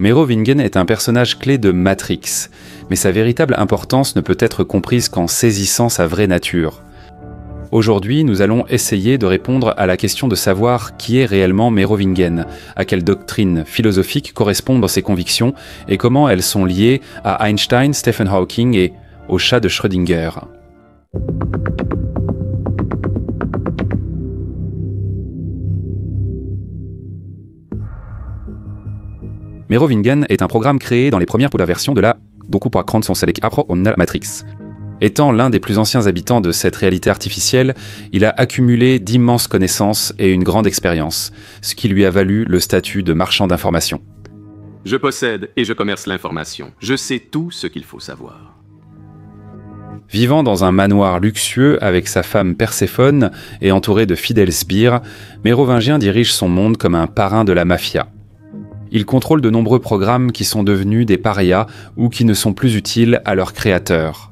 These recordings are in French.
Merovingen est un personnage clé de Matrix, mais sa véritable importance ne peut être comprise qu'en saisissant sa vraie nature. Aujourd'hui, nous allons essayer de répondre à la question de savoir qui est réellement Merovingen, à quelles doctrines philosophiques correspondent ses convictions et comment elles sont liées à Einstein, Stephen Hawking et au chat de Schrödinger. Merovingen est un programme créé dans les premières versions de la Matrix. Étant l'un des plus anciens habitants de cette réalité artificielle, il a accumulé d'immenses connaissances et une grande expérience, ce qui lui a valu le statut de marchand d'information. Je possède et je commerce l'information. Je sais tout ce qu'il faut savoir. Vivant dans un manoir luxueux avec sa femme Perséphone et entouré de fidèles sbires, Mérovingien dirige son monde comme un parrain de la mafia. Il contrôle de nombreux programmes qui sont devenus des parias ou qui ne sont plus utiles à leurs créateurs.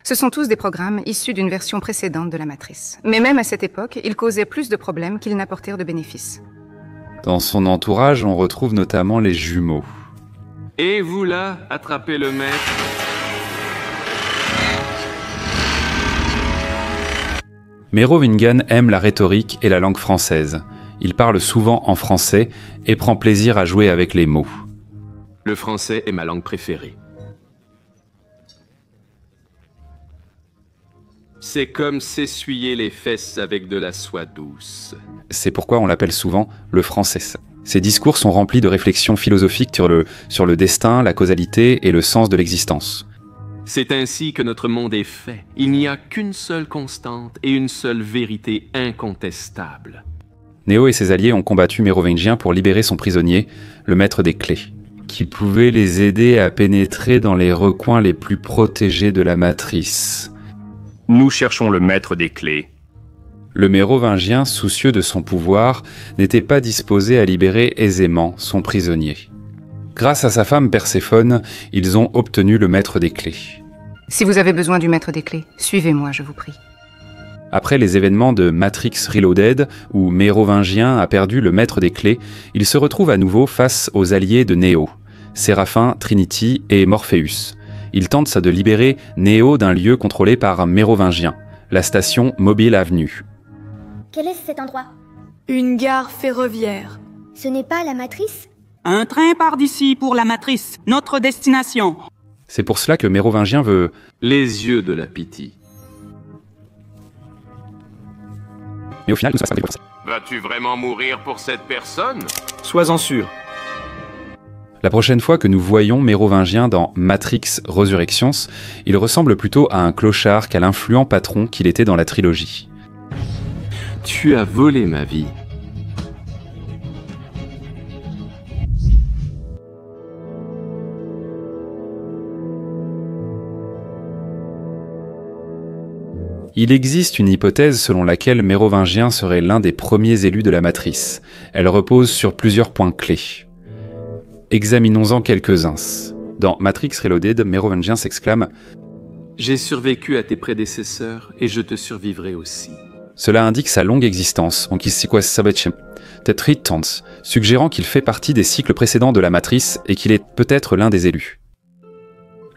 Ce sont tous des programmes issus d'une version précédente de la matrice. Mais même à cette époque, ils causaient plus de problèmes qu'ils n'apportèrent de bénéfices. Dans son entourage, on retrouve notamment les jumeaux. Et vous là, attrapez le maître. Merovingen aime la rhétorique et la langue française. Il parle souvent en français et prend plaisir à jouer avec les mots. Le français est ma langue préférée. C'est comme s'essuyer les fesses avec de la soie douce. C'est pourquoi on l'appelle souvent le français. Ses discours sont remplis de réflexions philosophiques sur le destin, la causalité et le sens de l'existence. C'est ainsi que notre monde est fait. Il n'y a qu'une seule constante et une seule vérité incontestable. Neo et ses alliés ont combattu Mérovingien pour libérer son prisonnier, le maître des clés, qui pouvait les aider à pénétrer dans les recoins les plus protégés de la matrice. Nous cherchons le maître des clés. Le Mérovingien, soucieux de son pouvoir, n'était pas disposé à libérer aisément son prisonnier. Grâce à sa femme Perséphone, ils ont obtenu le maître des clés. Si vous avez besoin du maître des clés, suivez-moi, je vous prie. Après les événements de Matrix Reloaded, où Mérovingien a perdu le maître des clés, il se retrouve à nouveau face aux alliés de Neo, Séraphin, Trinity et Morpheus. Il tente de libérer Neo d'un lieu contrôlé par Mérovingien, la station Mobile Avenue. Quel est cet endroit? Une gare ferroviaire. Ce n'est pas la matrice? Un train part d'ici pour la matrice, notre destination. C'est pour cela que Mérovingien veut... Les yeux de la pitié. Mais au final, tout ça sera ça. Vas-tu vraiment mourir pour cette personne? Sois-en sûr. La prochaine fois que nous voyons Mérovingien dans Matrix Resurrections, il ressemble plutôt à un clochard qu'à l'influent patron qu'il était dans la trilogie. Tu as volé ma vie. Il existe une hypothèse selon laquelle Mérovingien serait l'un des premiers élus de la Matrice. Elle repose sur plusieurs points clés. Examinons-en quelques-uns. Dans Matrix Reloaded, Mérovingien s'exclame « J'ai survécu à tes prédécesseurs et je te survivrai aussi. » Cela indique sa longue existence, suggérant qu'il fait partie des cycles précédents de la Matrice et qu'il est peut-être l'un des élus.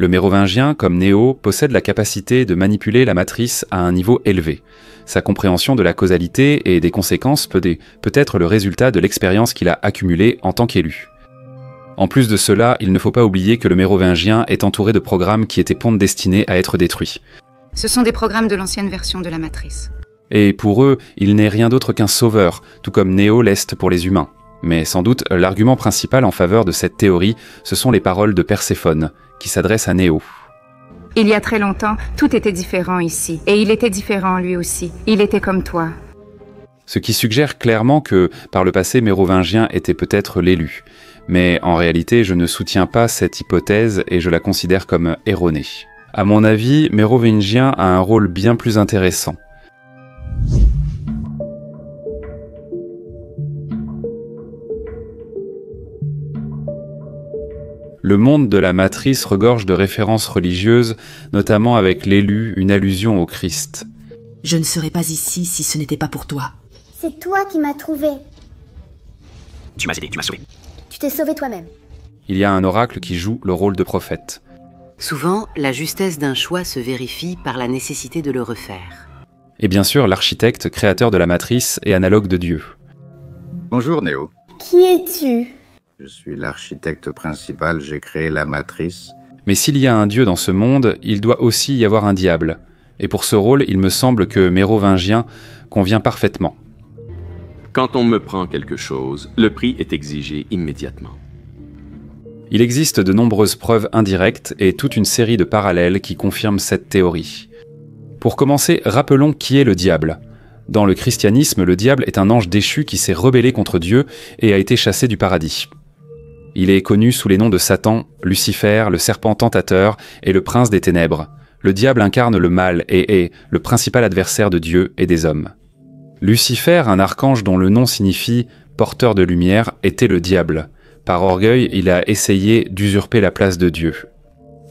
Le Mérovingien, comme Neo, possède la capacité de manipuler la matrice à un niveau élevé. Sa compréhension de la causalité et des conséquences peut être le résultat de l'expérience qu'il a accumulée en tant qu'élu. En plus de cela, il ne faut pas oublier que le Mérovingien est entouré de programmes qui étaient destinés à être détruits. Ce sont des programmes de l'ancienne version de la matrice. Et pour eux, il n'est rien d'autre qu'un sauveur, tout comme Neo l'est pour les humains. Mais sans doute, l'argument principal en faveur de cette théorie, ce sont les paroles de Perséphone, qui s'adresse à Neo. Il y a très longtemps, tout était différent ici. Et il était différent lui aussi. Il était comme toi. Ce qui suggère clairement que, par le passé, Mérovingien était peut-être l'élu. Mais en réalité, je ne soutiens pas cette hypothèse et je la considère comme erronée. À mon avis, Mérovingien a un rôle bien plus intéressant. Le monde de la matrice regorge de références religieuses, notamment avec l'élu, une allusion au Christ. Je ne serais pas ici si ce n'était pas pour toi. C'est toi qui m'as trouvé. Tu m'as aidé, tu m'as sauvé. Tu t'es sauvé toi-même. Il y a un oracle qui joue le rôle de prophète. Souvent, la justesse d'un choix se vérifie par la nécessité de le refaire. Et bien sûr, l'architecte, créateur de la matrice et analogue de Dieu. Bonjour Néo. Qui es-tu? Je suis l'architecte principal, j'ai créé la matrice. Mais s'il y a un Dieu dans ce monde, il doit aussi y avoir un diable. Et pour ce rôle, il me semble que Mérovingien convient parfaitement. Quand on me prend quelque chose, le prix est exigé immédiatement. Il existe de nombreuses preuves indirectes et toute une série de parallèles qui confirment cette théorie. Pour commencer, rappelons qui est le diable. Dans le christianisme, le diable est un ange déchu qui s'est rebellé contre Dieu et a été chassé du paradis. Il est connu sous les noms de Satan, Lucifer, le serpent tentateur et le prince des ténèbres. Le diable incarne le mal et est le principal adversaire de Dieu et des hommes. Lucifer, un archange dont le nom signifie « porteur de lumière », était le diable. Par orgueil, il a essayé d'usurper la place de Dieu.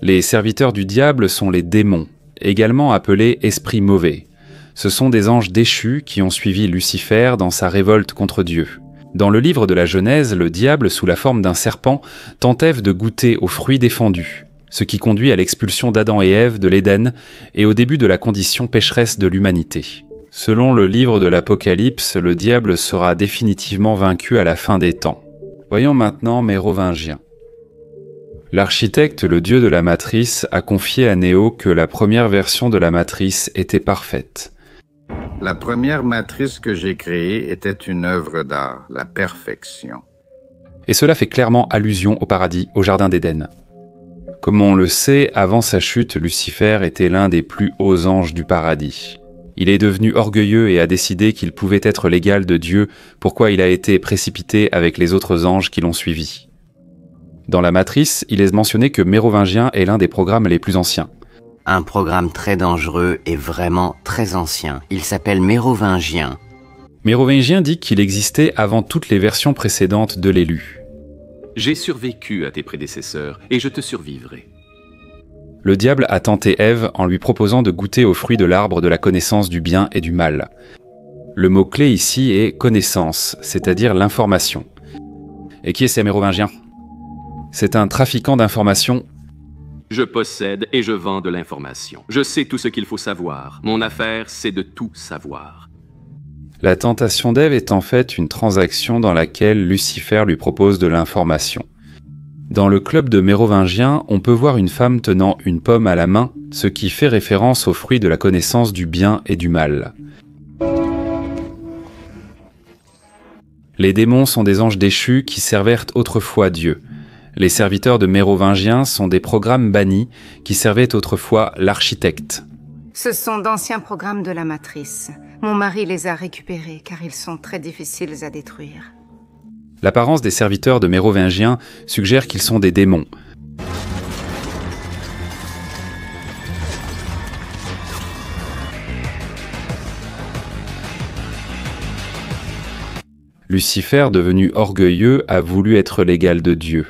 Les serviteurs du diable sont les démons, également appelés esprits mauvais. Ce sont des anges déchus qui ont suivi Lucifer dans sa révolte contre Dieu. Dans le livre de la Genèse, le diable, sous la forme d'un serpent, tentève de goûter aux fruits défendus, ce qui conduit à l'expulsion d'Adam et Ève de l'Éden et au début de la condition pécheresse de l'humanité. Selon le livre de l'Apocalypse, le diable sera définitivement vaincu à la fin des temps. Voyons maintenant Mérovingien. L'architecte, le dieu de la matrice, a confié à Néo que la première version de la matrice était parfaite. La première matrice que j'ai créée était une œuvre d'art, la perfection. Et cela fait clairement allusion au paradis, au jardin d'Éden. Comme on le sait, avant sa chute, Lucifer était l'un des plus hauts anges du paradis. Il est devenu orgueilleux et a décidé qu'il pouvait être l'égal de Dieu, pourquoi il a été précipité avec les autres anges qui l'ont suivi. Dans la matrice, il est mentionné que Mérovingien est l'un des programmes les plus anciens. Un programme très dangereux et vraiment très ancien. Il s'appelle Mérovingien. Mérovingien dit qu'il existait avant toutes les versions précédentes de l'élu. J'ai survécu à tes prédécesseurs et je te survivrai. Le diable a tenté Ève en lui proposant de goûter aux fruits de l'arbre de la connaissance du bien et du mal. Le mot-clé ici est « connaissance », c'est-à-dire l'information. Et qui est ce Mérovingien ? C'est un trafiquant d'informations. Je possède et je vends de l'information. Je sais tout ce qu'il faut savoir. Mon affaire, c'est de tout savoir. La tentation d'Ève est en fait une transaction dans laquelle Lucifer lui propose de l'information. Dans le club de Mérovingiens, on peut voir une femme tenant une pomme à la main, ce qui fait référence au fruit de la connaissance du bien et du mal. Les démons sont des anges déchus qui servèrent autrefois Dieu. Les serviteurs de Mérovingiens sont des programmes bannis qui servaient autrefois l'architecte. Ce sont d'anciens programmes de la matrice. Mon mari les a récupérés car ils sont très difficiles à détruire. L'apparence des serviteurs de Mérovingiens suggère qu'ils sont des démons. Lucifer, devenu orgueilleux, a voulu être l'égal de Dieu.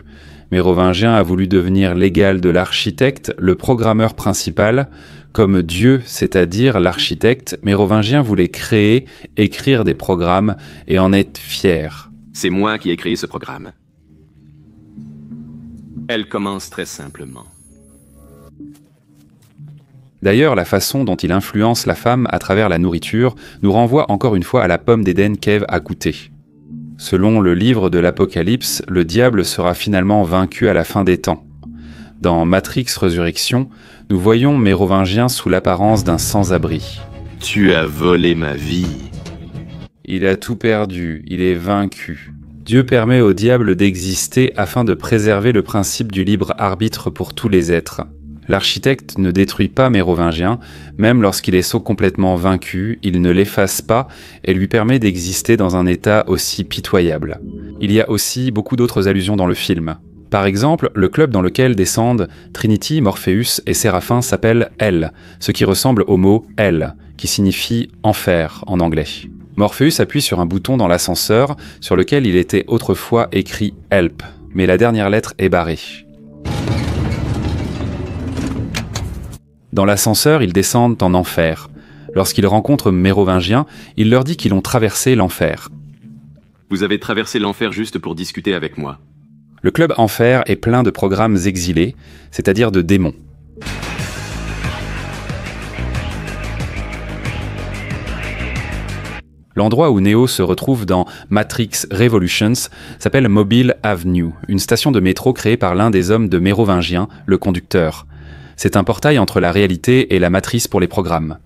Mérovingien a voulu devenir l'égal de l'architecte, le programmeur principal. Comme Dieu, c'est-à-dire l'architecte, Mérovingien voulait créer, écrire des programmes et en être fier. C'est moi qui ai créé ce programme. Elle commence très simplement. D'ailleurs, la façon dont il influence la femme à travers la nourriture nous renvoie encore une fois à la pomme d'Éden qu'Ève a goûtée. Selon le livre de l'Apocalypse, le diable sera finalement vaincu à la fin des temps. Dans Matrix Résurrection, nous voyons Mérovingien sous l'apparence d'un sans-abri. Tu as volé ma vie. Il a tout perdu, il est vaincu. Dieu permet au diable d'exister afin de préserver le principe du libre arbitre pour tous les êtres. L'architecte ne détruit pas Mérovingien, même lorsqu'il est complètement vaincu, il ne l'efface pas et lui permet d'exister dans un état aussi pitoyable. Il y a aussi beaucoup d'autres allusions dans le film. Par exemple, le club dans lequel descendent Trinity, Morpheus et Séraphin s'appelle Hell, ce qui ressemble au mot Hell, qui signifie enfer en anglais. Morpheus appuie sur un bouton dans l'ascenseur sur lequel il était autrefois écrit Help, mais la dernière lettre est barrée. Dans l'ascenseur, ils descendent en enfer. Lorsqu'ils rencontrent Mérovingien, il leur dit qu'ils ont traversé l'enfer. Vous avez traversé l'enfer juste pour discuter avec moi. Le club Enfer est plein de programmes exilés, c'est-à-dire de démons. L'endroit où Neo se retrouve dans Matrix Revolutions s'appelle Mobile Avenue, une station de métro créée par l'un des hommes de Mérovingien, le conducteur. C'est un portail entre la réalité et la matrice pour les programmes.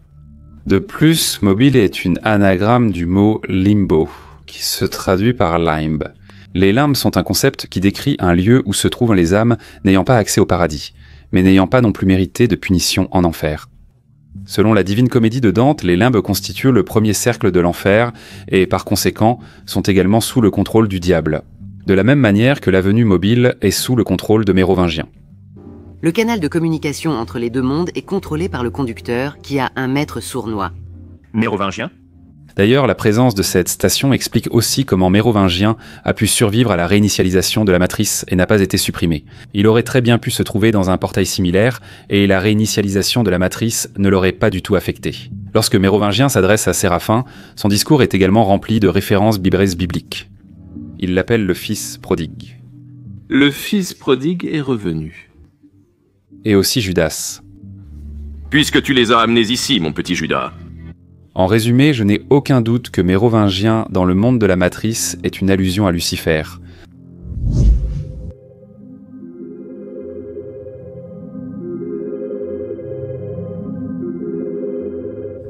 De plus, Mobile est une anagramme du mot limbo, qui se traduit par limbe. Les limbes sont un concept qui décrit un lieu où se trouvent les âmes n'ayant pas accès au paradis, mais n'ayant pas non plus mérité de punition en enfer. Selon la Divine Comédie de Dante, les limbes constituent le premier cercle de l'enfer et, par conséquent, sont également sous le contrôle du diable. De la même manière que l'avenue Mobile est sous le contrôle de Mérovingiens. Le canal de communication entre les deux mondes est contrôlé par le conducteur qui a un maître sournois. Mérovingien? D'ailleurs, la présence de cette station explique aussi comment Mérovingien a pu survivre à la réinitialisation de la matrice et n'a pas été supprimé. Il aurait très bien pu se trouver dans un portail similaire et la réinitialisation de la matrice ne l'aurait pas du tout affecté. Lorsque Mérovingien s'adresse à Séraphin, son discours est également rempli de références bibliques. Il l'appelle le fils prodigue. Le fils prodigue est revenu. Et aussi Judas. Puisque tu les as amenés ici, mon petit Judas. En résumé, je n'ai aucun doute que Mérovingien dans le monde de la matrice est une allusion à Lucifer.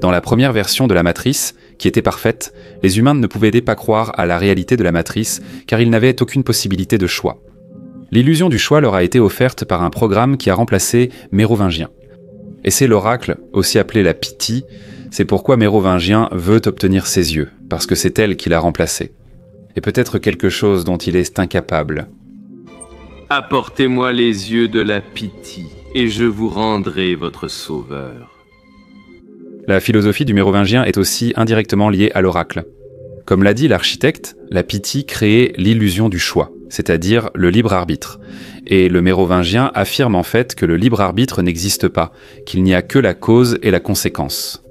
Dans la première version de la matrice, qui était parfaite, les humains ne pouvaient pas croire à la réalité de la matrice car ils n'avaient aucune possibilité de choix. L'illusion du choix leur a été offerte par un programme qui a remplacé Mérovingien. Et c'est l'oracle, aussi appelé la Pythie. C'est pourquoi Mérovingien veut obtenir ses yeux, parce que c'est elle qui l'a remplacé. Et peut-être quelque chose dont il est incapable. Apportez-moi les yeux de la Pythie, et je vous rendrai votre sauveur. La philosophie du Mérovingien est aussi indirectement liée à l'oracle. Comme l'a dit l'architecte, la Pythie créait l'illusion du choix, c'est-à-dire le libre arbitre. Et le Mérovingien affirme en fait que le libre arbitre n'existe pas, qu'il n'y a que la cause et la conséquence.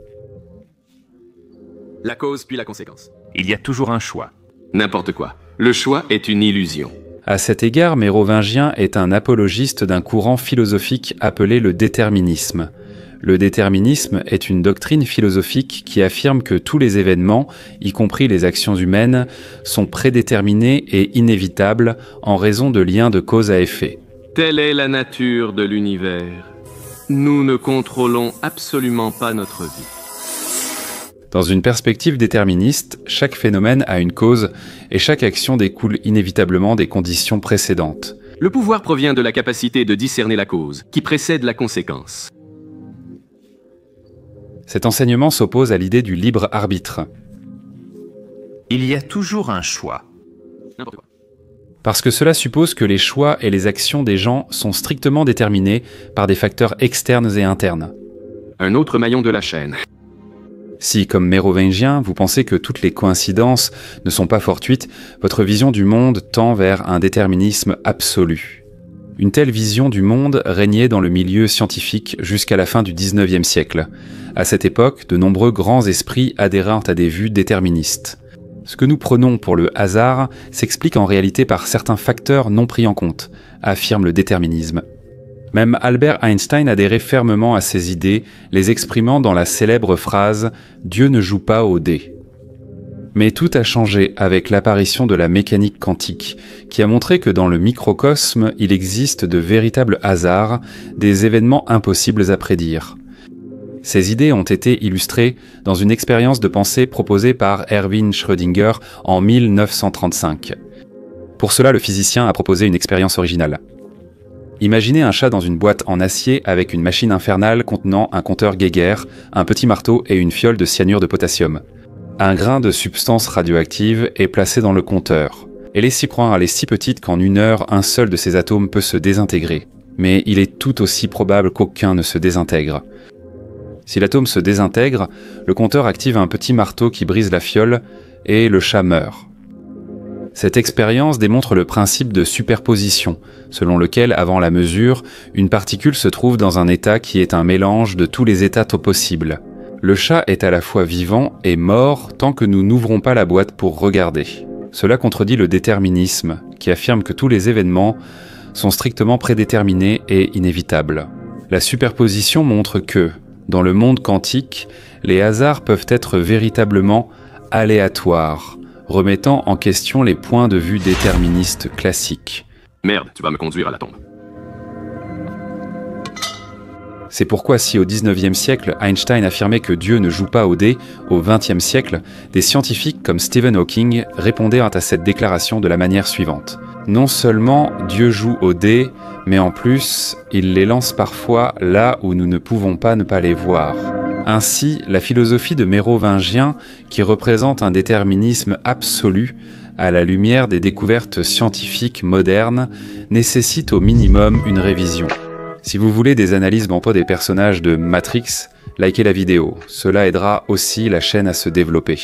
La cause puis la conséquence. Il y a toujours un choix. N'importe quoi. Le choix est une illusion. À cet égard, Mérovingien est un apologiste d'un courant philosophique appelé le déterminisme. Le déterminisme est une doctrine philosophique qui affirme que tous les événements, y compris les actions humaines, sont prédéterminés et inévitables en raison de liens de cause à effet. Telle est la nature de l'univers. Nous ne contrôlons absolument pas notre vie. Dans une perspective déterministe, chaque phénomène a une cause et chaque action découle inévitablement des conditions précédentes. Le pouvoir provient de la capacité de discerner la cause, qui précède la conséquence. Cet enseignement s'oppose à l'idée du libre arbitre. Il y a toujours un choix. N'importe quoi. Parce que cela suppose que les choix et les actions des gens sont strictement déterminés par des facteurs externes et internes. Un autre maillon de la chaîne. Si, comme Mérovingien, vous pensez que toutes les coïncidences ne sont pas fortuites, votre vision du monde tend vers un déterminisme absolu. Une telle vision du monde régnait dans le milieu scientifique jusqu'à la fin du XIXe siècle. À cette époque, de nombreux grands esprits adhérèrent à des vues déterministes. Ce que nous prenons pour le hasard s'explique en réalité par certains facteurs non pris en compte, affirme le déterminisme. Même Albert Einstein adhérait fermement à ces idées, les exprimant dans la célèbre phrase « Dieu ne joue pas au dé ». Mais tout a changé avec l'apparition de la mécanique quantique, qui a montré que dans le microcosme, il existe de véritables hasards, des événements impossibles à prédire. Ces idées ont été illustrées dans une expérience de pensée proposée par Erwin Schrödinger en 1935. Pour cela, le physicien a proposé une expérience originale. Imaginez un chat dans une boîte en acier avec une machine infernale contenant un compteur Geiger, un petit marteau et une fiole de cyanure de potassium. Un grain de substance radioactive est placé dans le compteur. Elle est si croire, elle est si petite qu'en 1 heure, un seul de ces atomes peut se désintégrer. Mais il est tout aussi probable qu'aucun ne se désintègre. Si l'atome se désintègre, le compteur active un petit marteau qui brise la fiole et le chat meurt. Cette expérience démontre le principe de superposition, selon lequel, avant la mesure, une particule se trouve dans un état qui est un mélange de tous les états possibles. Le chat est à la fois vivant et mort tant que nous n'ouvrons pas la boîte pour regarder. Cela contredit le déterminisme, qui affirme que tous les événements sont strictement prédéterminés et inévitables. La superposition montre que, dans le monde quantique, les hasards peuvent être véritablement aléatoires, remettant en question les points de vue déterministes classiques. Merde, tu vas me conduire à la tombe. C'est pourquoi si au XIXe siècle, Einstein affirmait que Dieu ne joue pas aux dés, au XXe siècle, des scientifiques comme Stephen Hawking répondaient à cette déclaration de la manière suivante. Non seulement Dieu joue aux dés, mais en plus, il les lance parfois là où nous ne pouvons pas ne pas les voir. Ainsi, la philosophie de mérovingien, qui représente un déterminisme absolu, à la lumière des découvertes scientifiques modernes, nécessite au minimum une révision. Si vous voulez des analyses banpo des personnages de Matrix, likez la vidéo, cela aidera aussi la chaîne à se développer.